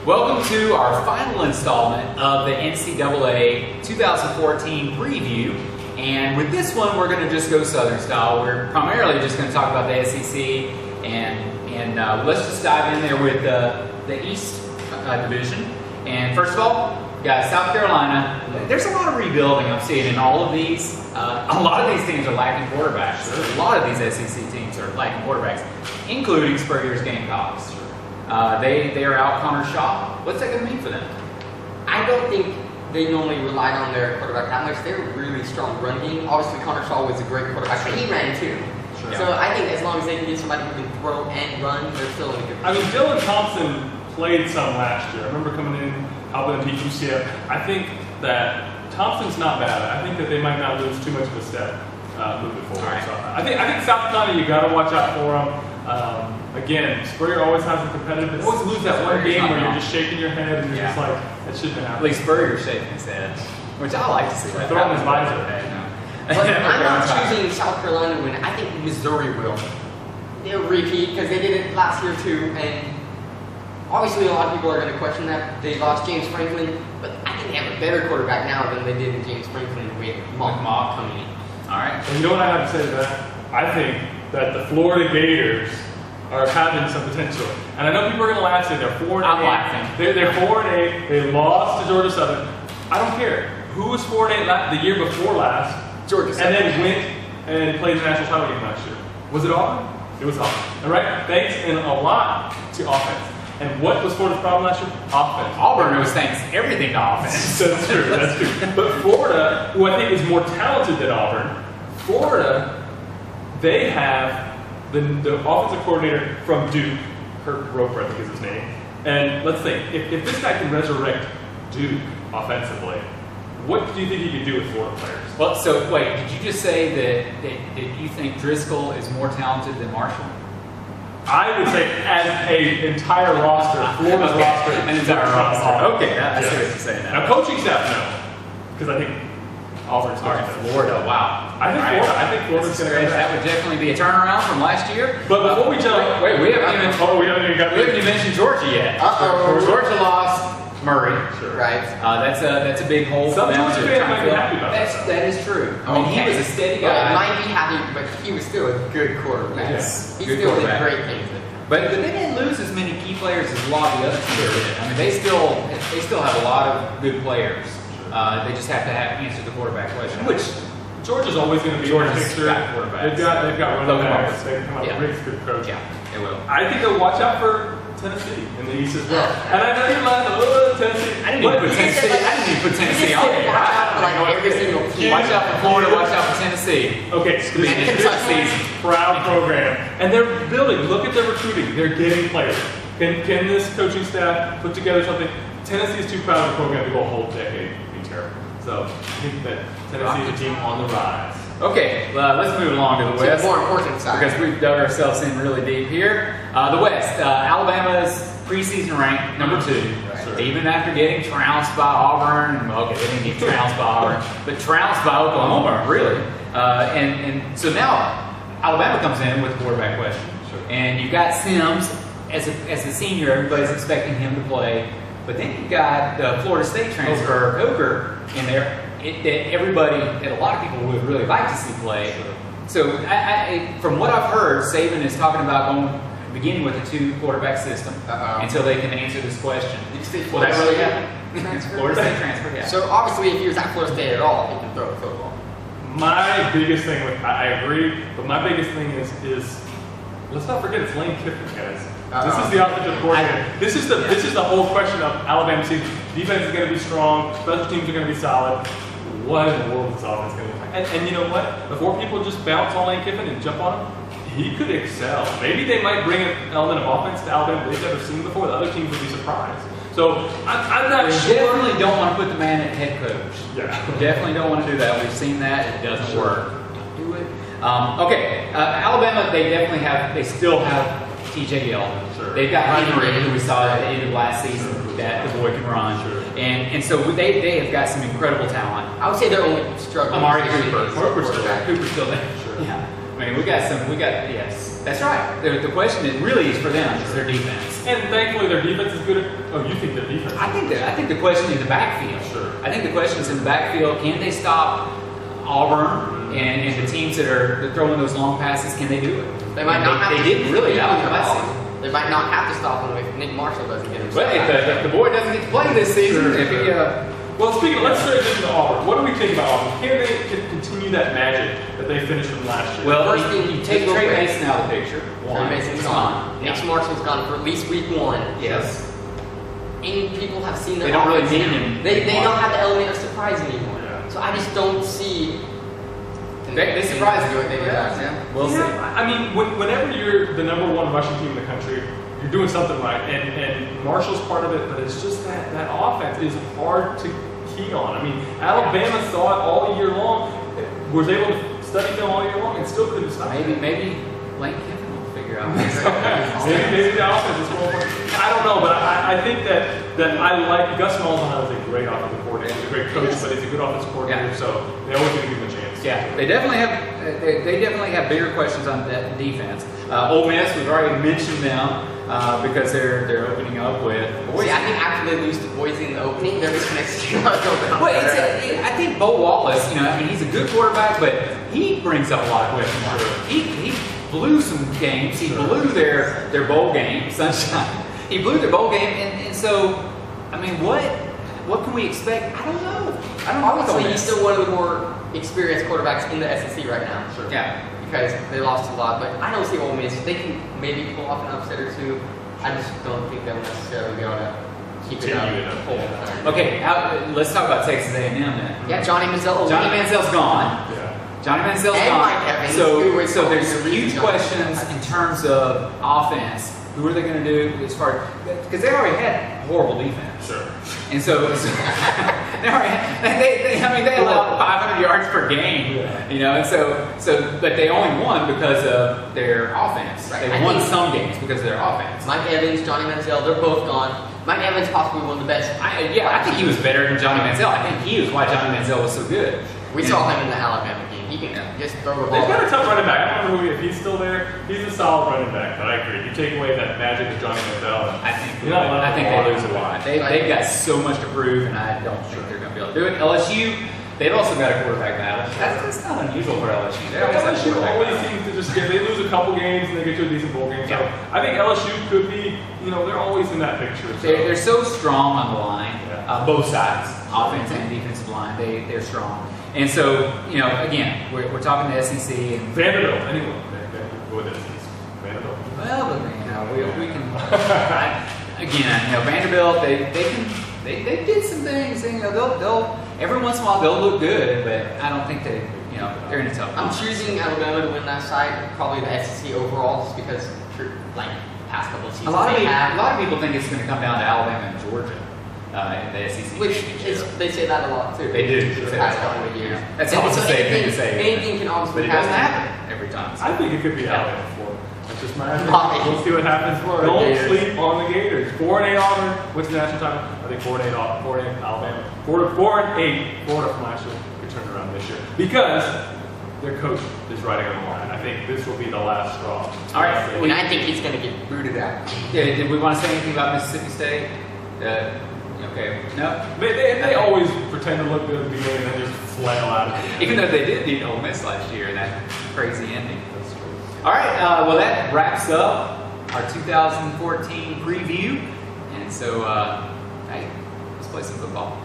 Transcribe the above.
Welcome to our final installment of the NCAA 2014 preview. And with this one, we're going to just go Southern style. We're primarily just going to talk about the SEC, and let's just dive in there with the East Division. And first of all, guys, South Carolina, there's a lot of rebuilding I'm seeing in all of these. A lot of these teams are lacking quarterbacks. A lot of these SEC teams are lacking quarterbacks, including Spurrier's Gamecocks. They are out Connor Shaw. What's that going to mean for them? I don't think they normally relied on their quarterback that much. They're a really strong run game. Obviously, Connor Shaw was a great quarterback, but he ran too. Sure. So I think as long as they can get somebody who can throw and run, they're still in a good position. I mean, Dylan Thompson played some last year. I remember coming in, helping him beat UCF. I think that Thompson's not bad. I think that they might not lose too much of a step moving forward. Right. So I think South Carolina, you got to watch out for them. Again, Spurrier always has a competitive. They always lose that one game where you're just shaking your head and you're just like, that shouldn't have happened. At least Spurrier's shaking his head, which I like to see. Throw him his visor. But I'm not choosing South Carolina to win. I think Missouri will. They'll repeat because they did it last year too. And obviously, a lot of people are going to question that. They lost James Franklin, but I think they have a better quarterback now than they did in James Franklin with Mock coming in. All right. And you know what I have to say to that? I think that the Florida Gators are having some potential. And I know people are going to laugh and say they're 4-8. I'm laughing. They're 4-8. They lost to Georgia Southern. I don't care. Who was 4-8 the year before last? Georgia Southern. And then went and played the national title game last year. Was it Auburn? It was Auburn. All right? Thanks and a lot to offense. And what was Florida's problem last year? Offense. Auburn was thanks everything to offense. That's true. That's true. But Florida, who I think is more talented than Auburn, Florida, they have the offensive coordinator from Duke, Kirk Roper, I think is his name. And let's think, if this guy can resurrect Duke offensively, what do you think he could do with Florida players? Well, so wait, did you just say that you think Driscoll is more talented than Marshall? I would say as an entire roster, Florida's roster. An entire roster. Okay, I see what you're saying now. Now, coaching staff, no. Because I think Auburn's all right, Florida, wow. I think Florida's going to that would definitely be a turnaround from last year. But before we jump, wait, we haven't even mentioned Georgia yet. Georgia lost Murray. Sure. Right. That's a big hole for them. Some Georgia fans might be happy about that is true. I mean, he was a steady guy. Might be happy, but he was still a good quarterback. Yes, he still did great things. But they didn't lose as many key players as a lot of the other teams did. I mean, they still have a lot of good players. They just have to answer the quarterback question, which Georgia's always going to be Georgia's picture. got quarterbacks. They've got running backs. They've come up with Rick's good coach. Yeah, they will. I think they'll watch out for Tennessee in the East as well. And I know you're laughing, Tennessee. I didn't even put Tennessee on there. Every single team. Watch out for Florida. Watch out for Tennessee. Okay, proud program, and they're building. Look at their recruiting. They're getting players. Can this coaching staff put together something? Tennessee is too proud of a program to go a whole decade. It'd be terrible. So I think that Tennessee is a team on the rise. Okay, let's move along to the West. The more important side. Because we've dug ourselves in really deep here. The West, Alabama's preseason rank number 2. Right. Even after getting trounced by Auburn, okay, they didn't get trounced by Auburn, but trounced by Oklahoma, really. And so now Alabama comes in with a quarterback question. Sure. And you've got Sims as a senior, everybody's expecting him to play. But then you've got the Florida State transfer, Coker, in there. That a lot of people would really like to see play. So, from what I've heard, Saban is talking about beginning with a 2-quarterback system until they can answer this question. Will that really happen? Florida State transfer, yeah. So, obviously, if he was at Florida State at all, he can throw the football. My biggest thing I agree, but my biggest thing is let's not forget it's Lane Kiffin, guys. This is the offensive coordinator. This is the whole question of Alabama season. Defense is going to be strong. Special teams are going to be solid. What in the world is this offense going to be like? And you know what? Before people just bounce on Lane Kiffin and jump on him, he could excel. Maybe they might bring an element of offense to Alabama they've never seen before. The other teams would be surprised. So I'm not sure. Definitely don't want to put the man at head coach. Yeah. Definitely don't want to do that. We've seen that. It doesn't work. Don't do it. Okay. Alabama, they still have TJ Yeldon. Sure. They've got Henry, who we saw at the end of last season, that the boy can run. Sure. And so they have got some incredible talent. I would say they're only struggling. Amari Cooper's still there. Sure. Yeah. I mean, yes, that's right. The question is really is for them, is their defense. And thankfully their defense is good. Oh, you think their defense? I think the question is the backfield. Sure. I think the question is in the backfield. Can they stop Auburn and the teams that are throwing those long passes? Can they do it? They might not. They didn't really out last season. They might not have to stop them if Nick Marshall doesn't get him. Well, if the boy doesn't get to play this season, Sure. if he, well, let's transition to Auburn. What do we think about Auburn? Can they continue that magic that they finished from last year? well, First thing you take real Trey quick. Mason out of the picture. Trey Mason's He's gone. Nick Yeah. Marshall's gone for at least week 1. Yes. And people have seen They their don't really offense need now. him. They don't have the element of surprise anymore. Yeah. So I just don't see. They surprised you. what they did last year. We'll see. I mean, whenever you're the #1 rushing team in the country, you're doing something right. And Marshall's part of it, but it's just that offense is hard to key on. I mean, Alabama saw it all year long, was able to study film all year long, and still couldn't stop it. Maybe Lane Kiffin will figure out. maybe the offense is more. I don't know, but I think that I like Gus Malzahn is a great offensive coordinator. He's a great coach, but he's a good offensive coordinator, Yeah. so they always going to give him a chance. Yeah, they definitely have bigger questions on that defense. Ole Miss, we've already mentioned them because they're opening up with Boise. See, I think after they lose to Boise in the opening, they're just next year. Well, I think Bo Wallace, I mean, he's a good quarterback, but he brings up a lot of question marks. He blew some games. He blew their bowl game, Sunshine. He blew their bowl game, and so, I mean, what can we expect? I don't know. I don't know. Obviously, he's still one of the more experienced quarterbacks in the SEC right now. Sure. Yeah. Because they lost a lot, but I don't see Ole Miss. They can maybe pull off an upset or two. I just don't think they'll necessarily be able to keep it up. Continue it up. Whole time. Okay, let's talk about Texas A&M then. Yeah, Johnny Manziel. Johnny Manziel's gone. Yeah. Johnny Manziel's And gone. Mike Evans, who was So there's probably the huge reason questions in terms of offense. Who are they going to do as far because they already had horrible defense. Sure. And so they already they allowed 500 yards per game, Yeah. and so but they only won because of their offense. Right. They I won think- some games because of their offense. Mike Evans, Johnny Manziel, they're both gone. Mike Evans possibly one of the best. I think he was better than Johnny Manziel. I think he was why Johnny Manziel was so good. We saw him in the Alabama game. He can just throw the They've ball. got a tough running back. I don't know if he's still there. He's a solid running back, but I agree. You take away that magic of Johnny Manziel. I think You're not allowed I think to they lose a lot. They've got so much to prove, and I don't think they're going to be able to do it. LSU, they've also got a quarterback battle. That's not unusual for LSU. They always have a LSU quarterback always battle. seems to just they lose a couple games and they get to a decent bowl game. So Yeah. I think LSU could be, they're always in that picture. So. They're so strong on the line, Yeah. both sides, offense and defensive line. They're strong, and so again, we're talking the SEC and Vanderbilt, anyway. What is this? Vanderbilt. well, we can again, Vanderbilt they did some things. They'll every once in a while they'll look good, but I don't think they're in a tough. I'm choosing Alabama to win that side, probably the SEC overall, just because, past couple of seasons A lot they have. of people think it's going to come down to Alabama and Georgia in the SEC. Which championship. they say that a lot too. They do. For the past couple of years. That's And almost so the same thing to anything- say. Anything can obviously But it doesn't happen. happen every time. I think it could be Alabama 4. That's just my opinion. Probably. We'll see what happens. Florida Don't Gators. sleep on the Gators. 4-8 Auburn. What's the national title? I think 4-8 Alabama. 4-8 Florida from last year. Could turn around this year because their coach is riding on the line. I think this will be the last straw. All right. And I think he's going to get booted out. Yeah, did we want to say anything about Mississippi State? Okay. No. They always pretend to look good at the beginning and then just flail out. Even though they did beat Ole Miss last year, that crazy ending. All right. Well, that wraps up our 2014 preview, and so hey, let's play some football.